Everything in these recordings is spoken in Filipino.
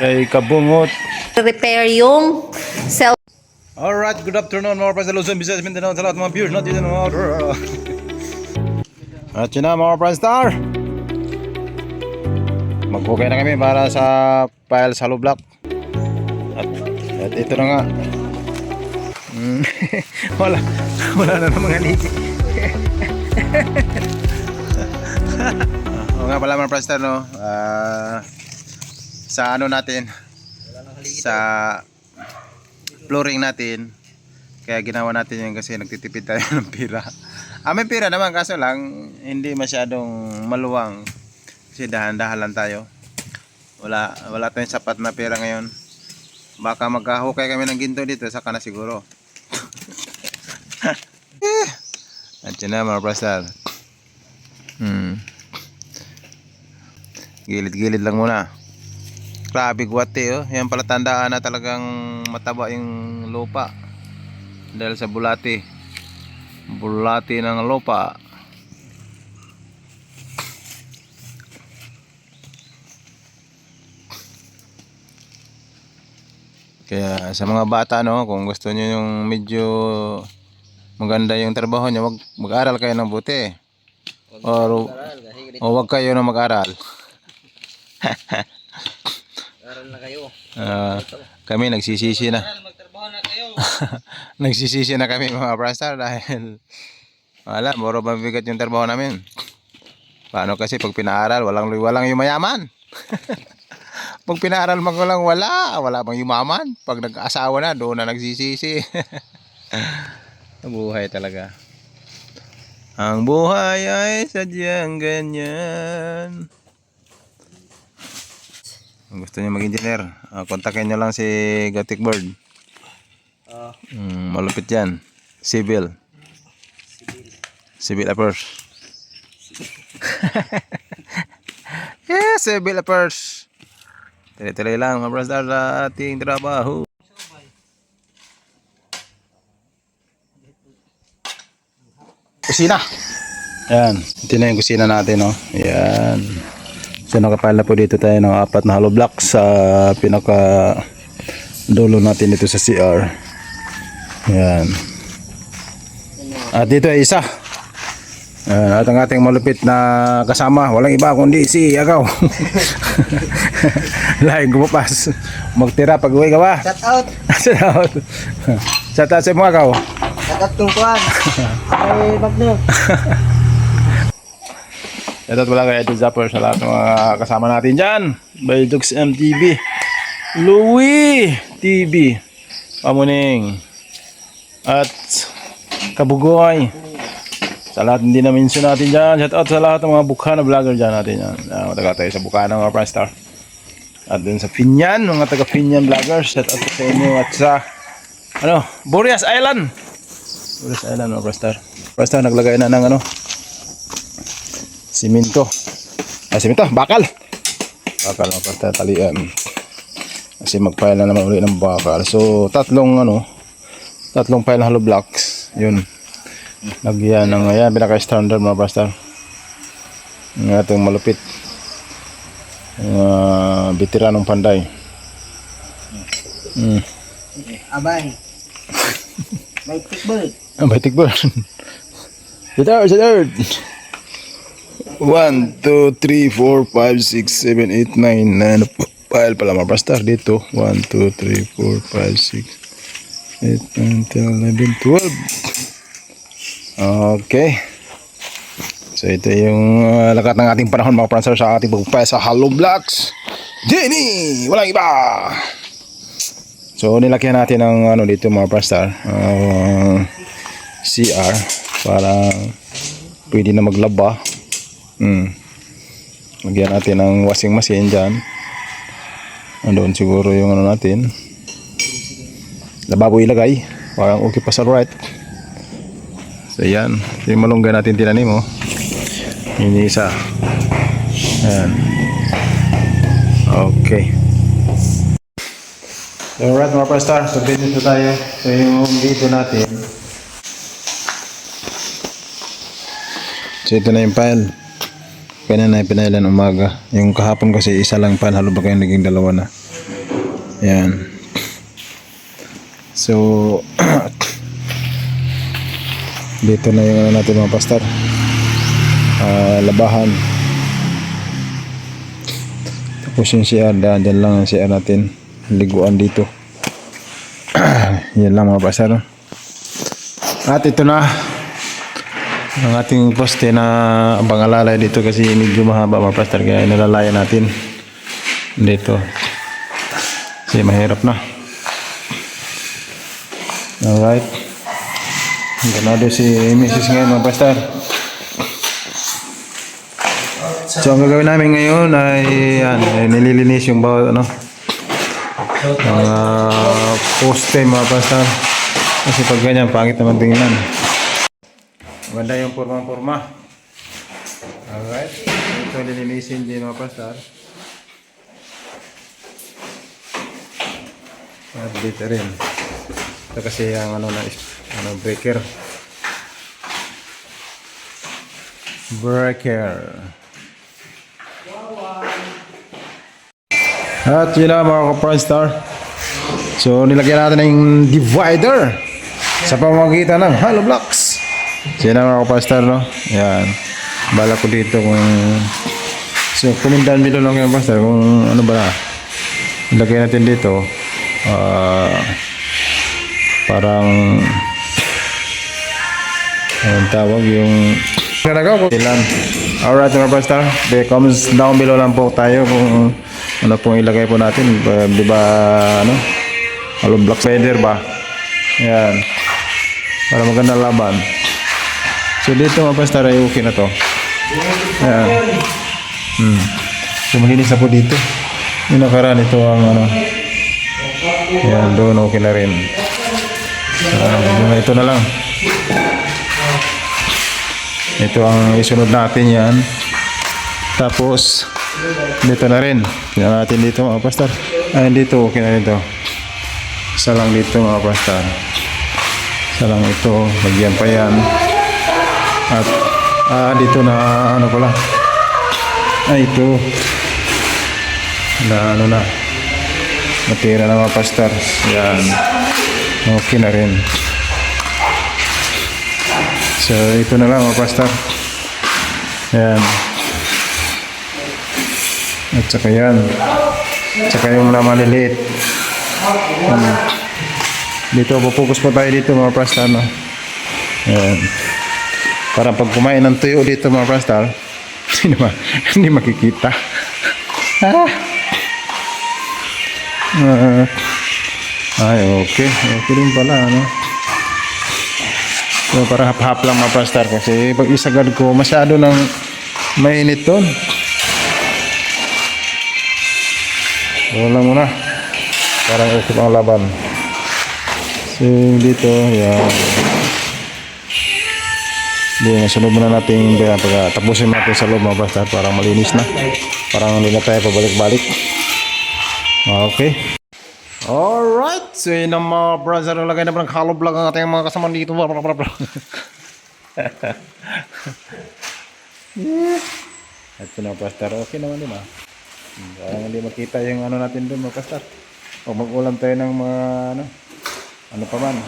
Kay Kabungot. Repair yung cell. Alright, good afternoon mga friends sa Luzon, Visayas, Mindanao, sa lahat mga viewers natin dito mga At yun na mga friends star. Maghukay na kami para sa file sa block. At ito na nga. Wala na namang haligi. O nga pala mga friends star, no? Sa ano natin, sa flooring natin, kaya ginawa natin yun kasi nagtitipid tayo ng pira. May pira naman kaso lang hindi masyadong maluwang kasi dahan-dahan lang tayo. Wala tayong sapat na pira ngayon. Baka magkahukay kami ng ginto dito, saka na siguro. At yun na mga prasal. Gilid-gilid lang muna. Grabe guwate, oh. Yan pala tandaan na talagang mataba yung lupa dahil sa bulati ng lupa. Kaya sa mga bata, no, kung gusto niyo yung medyo maganda yung trabaho niyo, mag-aral kayo ng buti, o wag kayo na mag-aral. Na kayo. Kami nagsisisi na. Nagsisisi na kami mga brastar dahil wala, moro mabigat yung trabaho namin. Paano kasi pag pinaaral, walang yumayaman. Pag pinaaral man ko lang, wala bang yumaman. Pag nag-asawa na, doon na nagsisisi. Buhay talaga. Ang buhay ay sadyang ganyan. Kung gusto niyo mag-engineer, kontakin nyo lang si Gothic Bird. Malupit yan. Civil affairs. Yeah, civil affairs. Tiri-tiri lang mga brother sa ating trabaho. Kusina. Yan, ito na yung kusina natin, no. Yan. So nakapile na po dito tayo ng 4 na hollow blocks sa pinaka dulo natin dito sa CR. Yan. At dito ay isa. At ang ating malupit na kasama, walang iba kundi si Agaw. Lahing gumapas. Magtira pag uwi ka ba? Shout out. Shout out. Shout out sa mga Agaw. Shout out kung kuhan. Ay, Magno. Ito pala kay Edo Zapper sa lahat ng mga kasama natin dyan. By Dux MTV, Louie TV, Pamuning, at Kabugoy. Sa lahat hindi na mention natin dyan. Shout out sa lahat ng mga Bukana vlogger dyan natin yan. Mataga tayo sa Bukana mga Prime Star. At dun sa Finyan, mga taga Finyan vloggers. Shout out sa inyo at sa Boreas Island. Boreas Island mga Prime Star. Prime Star naglagay na ng siminto. Bakal mga talian. Kasi mag-file na naman ulit ng bakal. So tatlong pile na hollow blocks. Yun. Lagyan ng ayan, pinaka-standard mga pastor. Ng ating malupit. Veteranong panday. Abay. Baitik bird. Baitik bird. Third. 1, 2, 3, 4, 5, 6, 7, 8, 9 pile pala mga pastor dito. 1, 2, 3, 4, 5, 6, 8, 9, 10, 11, 12. Okay. So ito yung lakat ng ating panahon mga pastor sa ating pagpapaya sa hollow blocks. Jenny! Walang iba! So nilakyan natin ng dito mga pastor, CR para pwede na maglaba. Lagyan natin ng washing machine dyan. Andoon siguro yung natin. Lababo ilagay. Parang okay pa sa right. So yan. Yung malunggay natin tinanim, oh. Ini isa. Ayan. Okay. So alright mga pastor. So dito tayo. So yung dito natin. So ito na yung file. Kaya na pinailan umaga. Yung kahapon kasi isa lang pan, halo ba kayo naging dalawa na. Yan. So, dito na yung ano natin mga pastor. Labahan. Tapos yung CR, dyan lang ang CR natin. Liguan dito. Yan lang mga pastor. At ito na ang ating poste na pangalalay dito kasi medyo mahaba mga pastor, kaya nalalayan natin dito kasi mahirap na. Alright, ganado si Mrs. ngayon mga pastor. So ang gagawin namin ngayon ay yan, ay nililinis yung bawat mga poste mga pastor, kasi pag ganyan pangit naman tingnan. Maganda yung porma-porma. Alright. Ito lilinisin din mga pastor. At dito rin. Ito kasi yung breaker. At yun na mga ka-Pranstar. So nilagyan natin ng divider sa pamamagitan ng hollow blocks. Yan ang mga kapastar, no? Yan. Bala ko dito kung... So, comment down below lang yung pastor kung ano ba na. Ilagay natin dito. Parang... Anong tawag yung... Ilan. Alright mga pastor. Comments down below lang po tayo kung ano pong ilagay po natin. Di ba, hollow block feather ba? Yan. Para maganda laban. So dito mga pastor ay okay na to. Ayan. So mahinis na po dito. Yung nakaraan ito ang ayan, doon okay na rin. Ito na lang. Ito ang isunod natin yan. Tapos dito na rin. Tingnan natin dito mga pastor. Ayan dito okay na rin to. Isa lang dito mga pastor. Isa lang ito. Lagyan pa yan. At dito na pala ito na matira na mga pastor. Yan, okay na rin. So ito na lang mga pastor. Yan, at saka yan, saka yung na maliliit. Dito pupukus pa tayo dito mga pastor, no? Yan. Para pag kumain ng tuyo dito mga pastor, hindi makikita. Ay, okay. Okay rin pala, no? So, para hap-hap lang mga pastor kasi pag isagad ko, masyado nang mainit doon. Wala muna. Parang okay ang laban. So, dito, yan. Hindi, nasunod muna natin tapusin natin sa loob mga pastor para malinis na. Parang hindi na tayo pabalik-balik. Okay. Alright. So yun ang mga brother. Lagay na pa ng hollow block ang ating mga kasama dito. Ito na pastor. Okay naman din parang hindi makita yung natin doon mga pastor. O mag-ulam tayo ng mga ano pa man.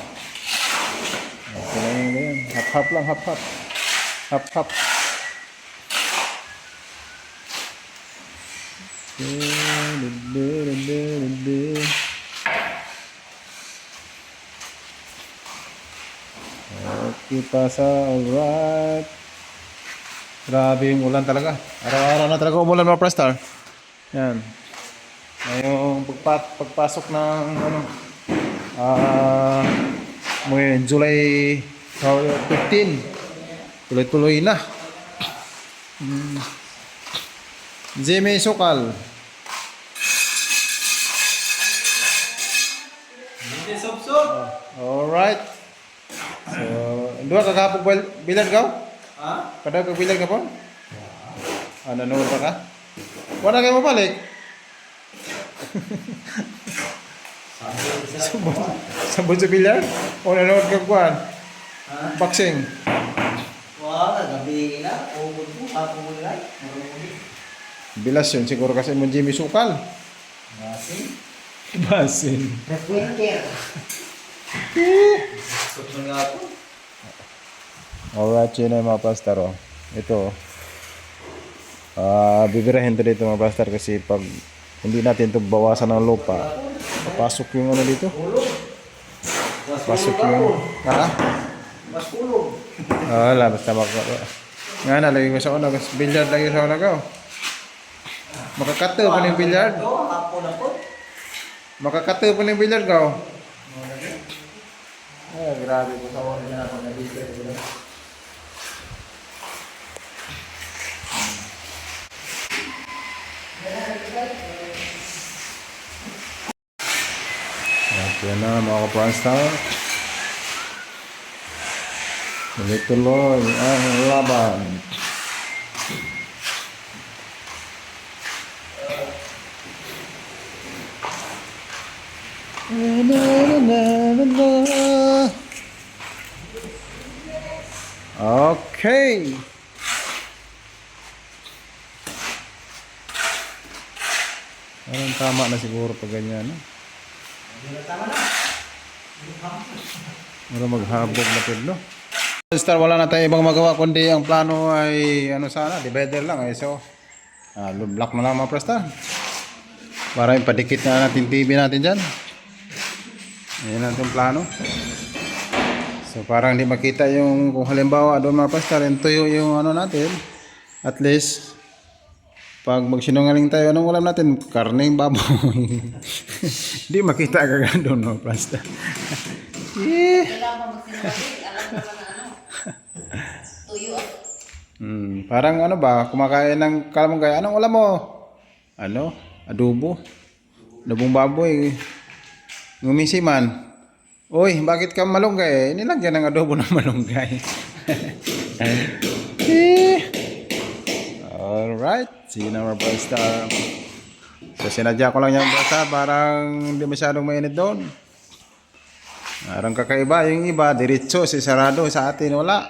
Okay na yung ganyan. Hap-hap lang, hap-hap. Hap-hap. Okay pa sa alright. Grabe yung ulan talaga. Araw-araw na talaga umulan mga pastor. Yan. Ngayong pagpasok ng July 15. Tuloy-tuloy na. Jimmy Sokal. Alright. So, dua kakapog bilad ka? Ha? Kada kag bilad ka po? Nanood pa ka? Wala kayo mabalik? Sabon sa bilad? O nanood ka kuhan? Boxing? Wala, gabi na. Ubod mo, hapon mo lang. Bilas yun siguro kasi mo Jimmy Sukal. Boxing? Basin. Frequenter. Ikot na nga po. Alright, yun na yung mga pastor. Oh. Ito. Bibirahin to dito mga pastor kasi pag hindi natin ito bawasan ng lupa, papasok yung ano dito. Pasok yung... Ha? Mas kulong. Wala, basta nga na, lagi ko sa una. Billiard lagi sa una ko. Makakato pa ng billiard. Ito, hapon na po. Makakato pa ng billiard ko. Ay, grabe ko sa una na ako nabito. At yan na mga kapranster. Tuloy-tuloy ang laban. Okay. Parang tama na siguro pag ganyan. No? Para maghabog na no? Star, wala na tayo ibang magawa kundi ang plano ay ano sana, divider lang eh. So, block na lang mga presta. Para yung padikit na natin TV natin dyan. Ayan natin plano. So, parang hindi makita yung kung halimbawa doon mga presta, rin tuyo yung ano natin. At least, pag magsinungaling tayo, anong ulam natin? Karne, baboy. Hindi makita agad doon mga presta. Parang ano ba, kumakain ng kalamangay. Anong ulam mo? Ano? Adobo. Adobong baboy. Ngumisi man. Uy, bakit ka malunggay? Nilagyan ng adobo ng malunggay. Alright. See you now, Star. So, sinadya ko lang yung basta. Parang hindi masyadong mainit doon. Parang kakaiba. Yung iba, diretso, si sarado. Sa atin, wala.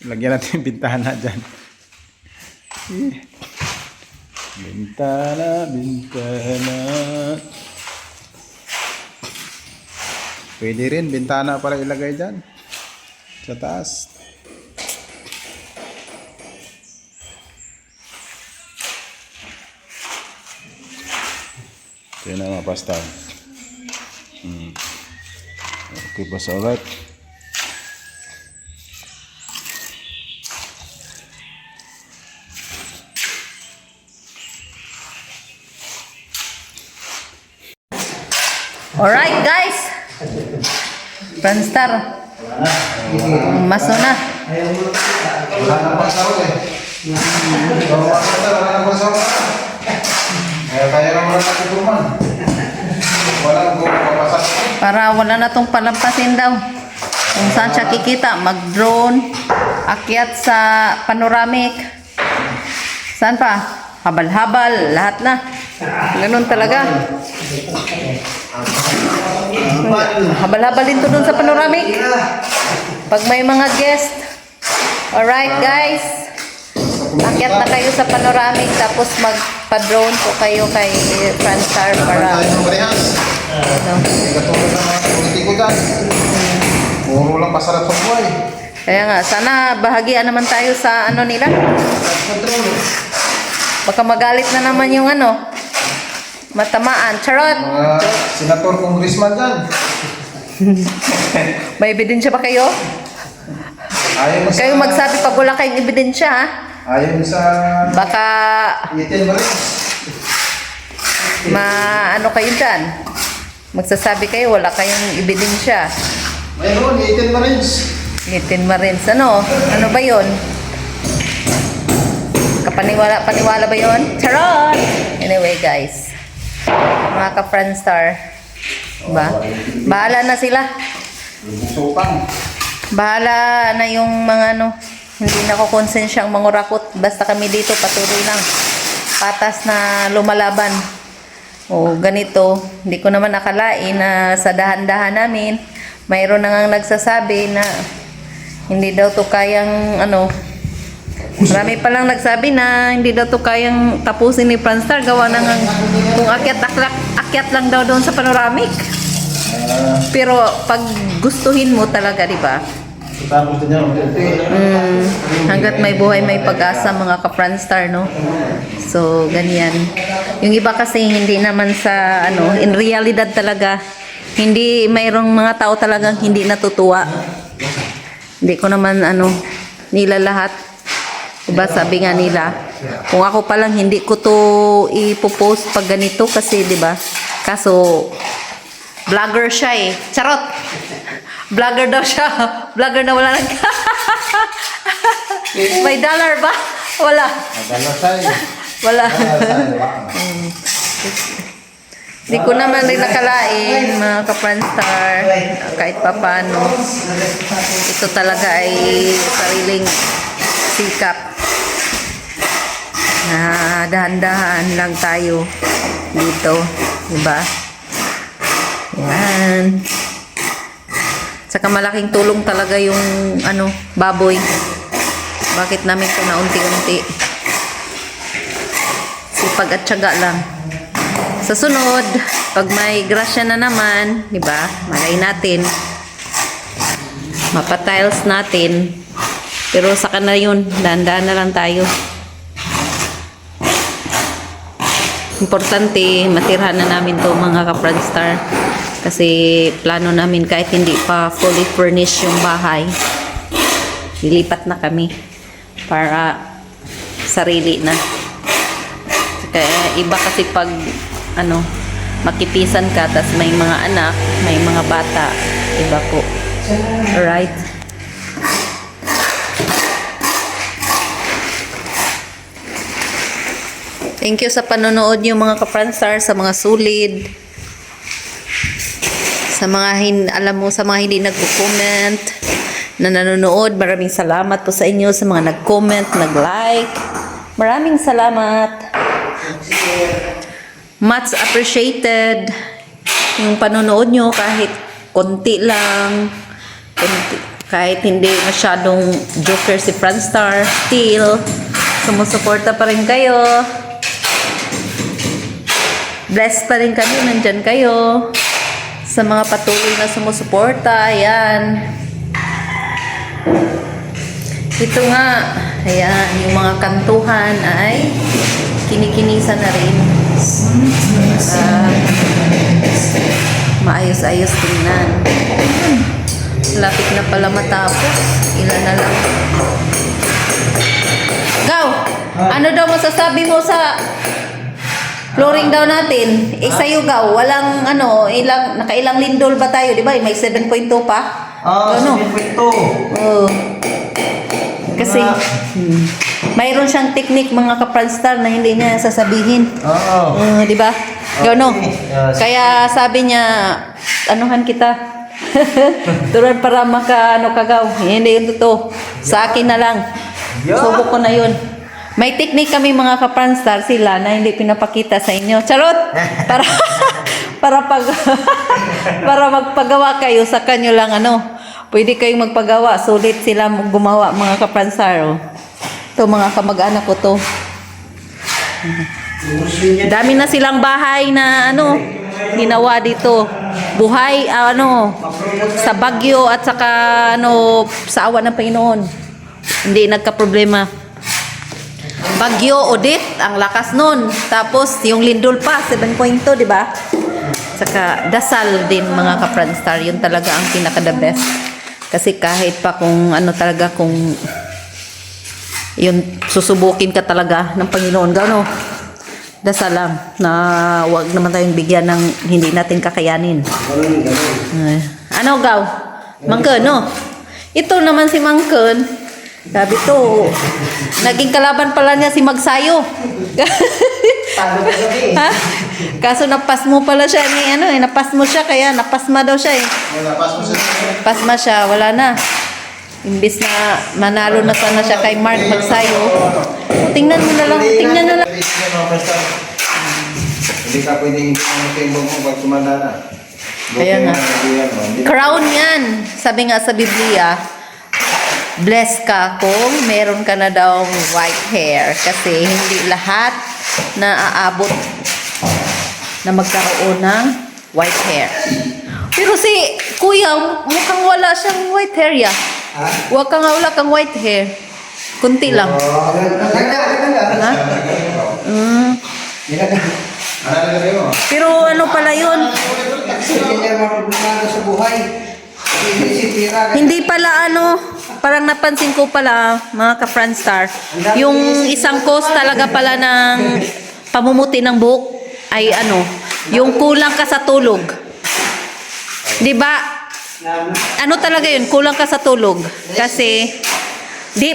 Lagyan natin yung bintana dyan. Bintana, bintana. Pwede rin, bintana pala ilagay dyan. Sa taas. Ito na mga pasta. Okay, basta alright. Alright, guys. Franstar. Maso na. Wala na pang sahod eh. Wala na pang sahod. Kaya naman na natutuman. Wala nang papasok. Para wala na tong palampasin daw. Kung saan siya kikita, mag-drone, akyat sa panoramic. Saan pa? Habal-habal, lahat na. Ganun talaga. Habal-habal din to dun sa panoramic. Pag may mga guest. Alright guys. Akyat na kayo sa panoramic tapos magpa-drone po kayo kay Franstar para ano. Katulad ng mga politiko dyan. Puro lang pasarap sa buhay. Kaya nga, sana bahagian naman tayo sa ano nila. Baka magalit na naman yung ano, matamaan. Charot! Mga senator, congressman dyan. May ebidensya ba kayo? Ayaw Kayo magsabi pag wala kayong ebidensya, ha? Ayaw sa... Baka Itin ba rin? ano kayo dyan? Magsasabi kayo, wala kayong ebidensya. Mayroon, Itin ba rin? Litin Marines, ano? Ano ba yon? Paniwala ba yon? Charot! Anyway, guys. Mga ka-Franstar. Diba? Bahala na sila. Supang. Bahala na yung mga ano. Hindi na ko konsensyang mangurakot. Basta kami dito, patuloy lang. Patas na lumalaban. O ganito. Hindi ko naman akalain na sa dahan-dahan namin, mayroon na nga nagsasabi na hindi daw to kayang ano, Marami palang nagsabi na hindi daw to kayang tapusin ni Franstar. Gawa na nga kung akyat lang daw doon sa panoramic. Pero pag gustuhin mo talaga, di ba? Tapos din yan. Hanggat may buhay, may pag-asa mga ka-Franstar, no? So, ganyan. Yung iba kasi hindi naman sa, in realidad talaga, hindi, mayroong mga tao talagang hindi natutuwa. Hindi ko naman, nila lahat. Diba, sabi nga nila, kung ako palang hindi ko to ipopost pag ganito kasi, diba, kaso, vlogger siya eh. Charot! Vlogger daw siya. Vlogger na wala nag... May dollar ba? Wala. Wala. Hindi ko naman rin nakalain, mga ka-Franstar, kahit papano. Ito talaga ay sariling sikap. Na dahan-dahan lang tayo dito. Diba? Yan. Saka malaking tulong talaga yung baboy. Bakit namin ito na unti-unti? Sipag at tiyaga lang. Sa sunod, pag may grasya na naman, di ba? Malay natin. Mapa-tiles natin. Pero saka na yun, dahan-dahan na lang tayo. Importante, matirhan na namin to mga ka-Franstar. Kasi plano namin kahit hindi pa fully furnished yung bahay, lilipat na kami para sarili na. Kaya iba kasi pag makipisan ka tas may mga anak, may mga bata, iba po. Alright? Thank you sa panonood niyo mga ka-Franstar, sa mga sulid. Sa mga sa mga hindi nagko-comment na nanonood, maraming salamat po sa inyo, sa mga nag-comment, nag-like. Maraming salamat. Much appreciated yung panonood nyo kahit konti lang. Kahit hindi masyadong joker si Franstar, still sumusuporta pa rin kayo. Blessed pa rin kami, nandyan kayo. Sa mga patuloy na sumusuporta, ayan. Ito nga, ayan, yung mga kantuhan ay kinikinisa na rin. Maayos-ayos tingnan. Lapit na pala matapos. Ilan na lang. Gaw! Ano daw masasabi mo sa flooring daw natin? Sa'yo Gaw, walang nakailang lindol ba tayo? Di ba? May 7.2 pa? Ah, 7.2. Oo. Kasi, mayroon siyang technique mga ka-Franstar na hindi niya sasabihin. Oo. Di ba? Gano? Yes. Kaya sabi niya, anuhan kita. Turan para kagaw. Hindi yun totoo. Sa akin na lang. Subok ko na yun. May technique kami mga ka-Franstar sila na hindi pinapakita sa inyo. Charot! Para para magpagawa kayo sa kanyo lang pwede kayong magpagawa. Sulit sila gumawa mga ka-Franstar. Oh. Ito mga kamag-anak ko to. Dami na silang bahay na ginawa dito. Buhay sa Bagyo at saka sa awa ng Panginoon. Hindi nagka-problema. Bagyo, Odette, ang lakas nun. Tapos, yung lindol pa, 7.2, di ba? Saka, dasal din, mga ka-Franstar. Yun talaga ang pinaka-the best. Kasi kahit pa kung talaga, kung yun, susubukin ka talaga ng Panginoon, dasal lang na wag naman tayong bigyan ng hindi natin kakayanin. Gaw? Mangken, no? Ito naman si Mangken. Sabi to, naging kalaban pala niya si Magsayo. Ha? Kaso napas mo pala siya napas mo siya kaya napasma daw siya Pasma siya, wala na. Imbis na manalo na sana siya kay Mark Magsayo. Tingnan mo na lang, tingnan na lang. Hindi ka pwedeng timbang mo pag sumanda na. Kaya nga. Crown yan. Sabi nga sa Biblia, bless ka kung meron ka na daw white hair. Kasi hindi lahat na aabot na magkaroon ng white hair. Pero si kuya, mukhang wala siyang white hair ya. Wala kang white hair. Kunti lang. Ha? Pero ano pala yun? Hindi pala ano, parang napansin ko pala mga ka-Franstar, yung isang cause talaga pala ng pamumuti ng buhok ay ano, yung kulang ka sa tulog. 'Di ba? Ano talaga yun? Kulang ka sa tulog. Kasi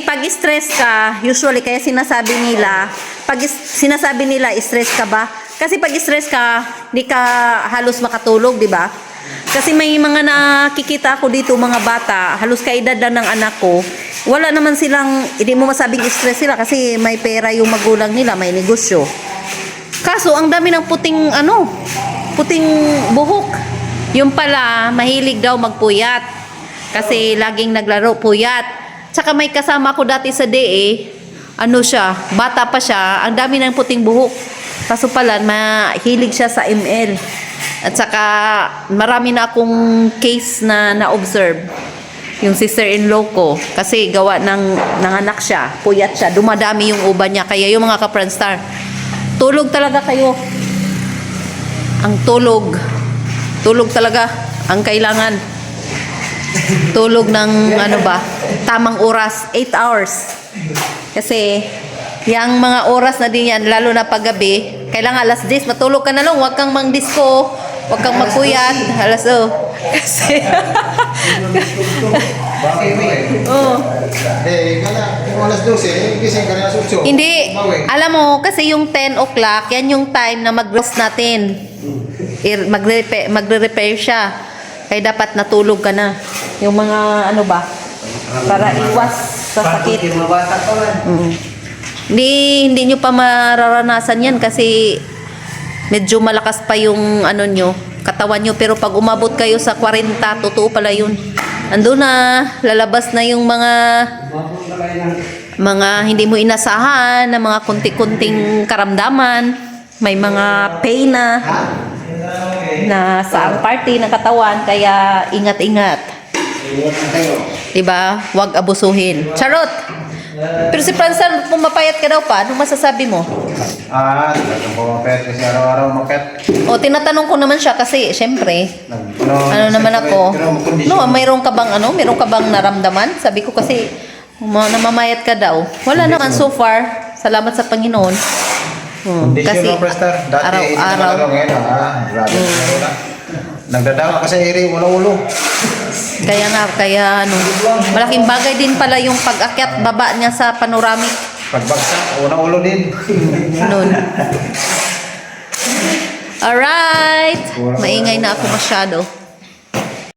pag stress ka, usually kaya sinasabi nila stress ka ba? Kasi pag stress ka, hindi ka halos makatulog, 'di ba? Kasi may mga nakikita ako dito, mga bata, halos kaedad lang ng anak ko. Wala naman silang, hindi mo masabing stress sila kasi may pera yung magulang nila, may negosyo. Kaso ang dami ng puting buhok. Yung pala, mahilig daw magpuyat. Kasi laging naglaro, puyat. Tsaka may kasama ko dati sa DE, ano siya, bata pa siya, ang dami ng puting buhok. Kaso pala, mahilig siya sa ML. At saka, marami na akong case na na-observe. Yung sister-in-law ko. Kasi gawa ng anak siya, puyat siya, dumadami yung uban niya. Kaya yung mga ka-Franstar, tulog talaga kayo. Ang tulog talaga ang kailangan. Tulog ng ano ba, tamang oras, 8 hours. Kasi yung mga oras na din yan, lalo na paggabi, kailangan alas 10 matulog ka na lang, huwag kang mang-disco, huwag kang magpuyat, alas kasi oh. Alas 12, gising ka na alas 8. Hindi, alam mo, kasi yung 10 o'clock, yan yung time na mag-rest natin. Magre-repair siya. Kaya dapat natulog ka na. Yung mga ano ba, para iwas sa sakit. Hindi nyo pa mararanasan yan kasi medyo malakas pa yung ano nyo, katawan nyo. Pero pag umabot kayo sa 40, totoo pala yun. Ando na, lalabas na yung mga hindi mo inasahan, na mga kunti-kunting karamdaman, may mga pain na sa party ng katawan, kaya ingat-ingat. Diba? Huwag abusuhin. Charot! Pero si Franstar, pumapayat ka daw pa, anong masasabi mo? Talagang pumapayat kasi araw-araw makit. O, tinatanong ko naman siya kasi, syempre, ano naman ako, no, mayroon ka bang naramdaman? Sabi ko kasi, namamayat ka daw. Wala naman so far, salamat sa Panginoon. Kasi, araw-araw. Nagdadama ka sa iri, ulo-ulo. Kaya malaking bagay din pala yung pag-akyat baba niya sa panoramic. Pagbagsak, ulo-ulo din. Nun. Alright! Maingay na ako masyado.